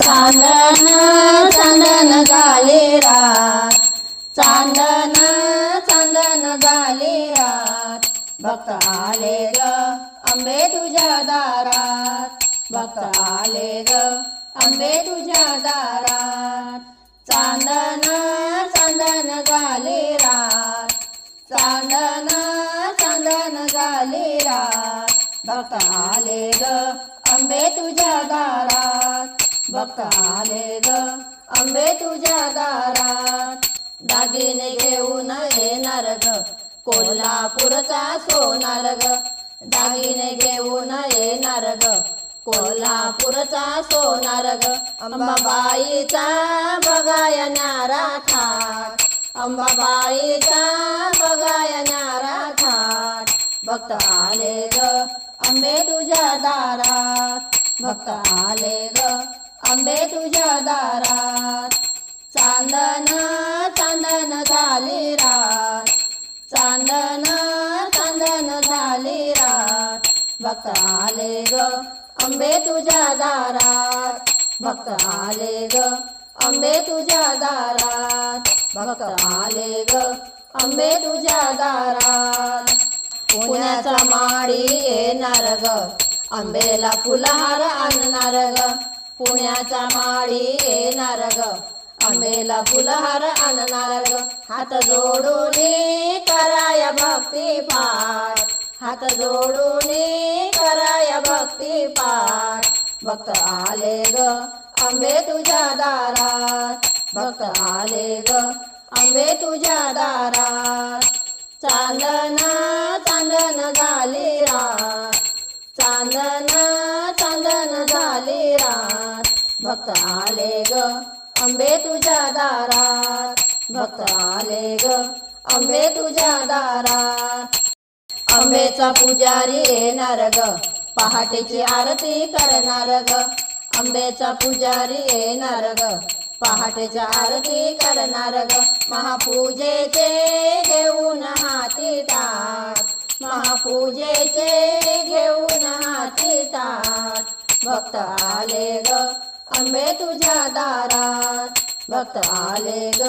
चांदन चांदन झाली रात, चांदन चांदन झाली रात, भक्त आले ग अंबे तुझ्या दारात, भक्त आले ग अंबे तुझ्या दारात. चांदन चांदन झाली रात, चांदन चांदन झाली रात, भक्त आले ग अंबे तुझ्या दारात, भक्त आले ग अंबे तुझ्या दारात. दागिने घेऊन येणार ग कोल्हापूरचा सोनार ग, दागिने घेऊन येणार ग कोल्हापूरचा सोनार ग. अंबाबाईचा बघाया न्यारा थाट, अंबाबाईचा बघाया न्यारा थाट, भक्त आले ग अंबे तुझ्या दारात, भक्त आले ग अंबे तुझ्या दारात. चांदन चांदन झाली रात, चांदन चांदन झाली रात, भक्त आले ग अंबे तुझ्या दारात, भक्त आले ग अंबे तुझ्या दारात, भक्त आले ग अंबे तुझ्या दारात. पुण्याचा माडी येणार ग अंबेला फुलहार आणणार ग, पुण्याचा माडी येणार ग अंबेला फुलहार आणणार ग. हात जोडून कराया भक्ती पाठ, हात जोडून कराया भक्ती पाठ, भक्त आले ग अंबे तुझ्या दारात, भक्त आले ग अंबे तुझ्या दारात. चांदन चांदन झाली रात, चांदन चांदन झाली रात, भक्त आले ग अंबे तुझ्या दारात, भक्त आले ग अंबे तुझ्या दारात. अंबेचा पुजारी येणार ग पहाटेची आरती करणार ग, अंबेचा पुजारी येणार ग पहाटेच्या आरती करणार ग. महापूजेचे घेऊन हाती ताट, महापूजेचे घेऊन हाती ताट, भक्त आले ग अंबे तुझ्या दारात, भक्त आले ग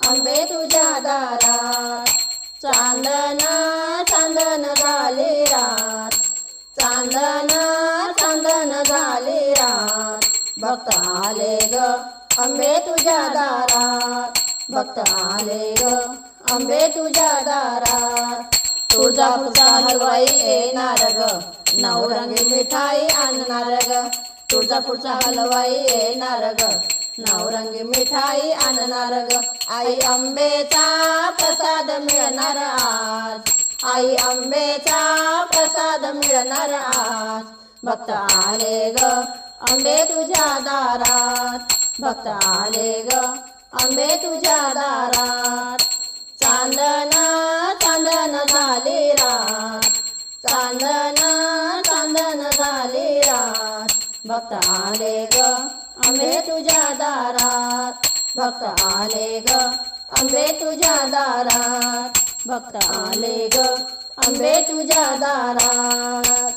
अंबे तुझ्या दारात. चांदन चांदन झाली रात, चांदन चांदन झाली रात, भक्त आले ग अंबे तुझ्या दारात, भक्त आले ग अंबे तुझ्या दारात. तुळजापूरचा हलवाई येणार ग नवरंगी मिठाई आणणार ग, तुळजापूरचा हलवाई येणार ग नवरंगी मिठाई आणणार ग. आई अंबेचा प्रसाद मिळणार आज, आई अंबेचा प्रसाद मिळणार आज, भक्त आले ग अंबे तुझ्या दारात, भक्त आले ग अंबे तुझ्या दारात. चांदन चांदन झाली रात, चांदन चांदन झाली रात, भक्त आले ग अंबे तुझ्या दारात, भक्त आले ग अंबे तुझ्या दारात, भक्त आले ग अंबे तुझ्या दारात.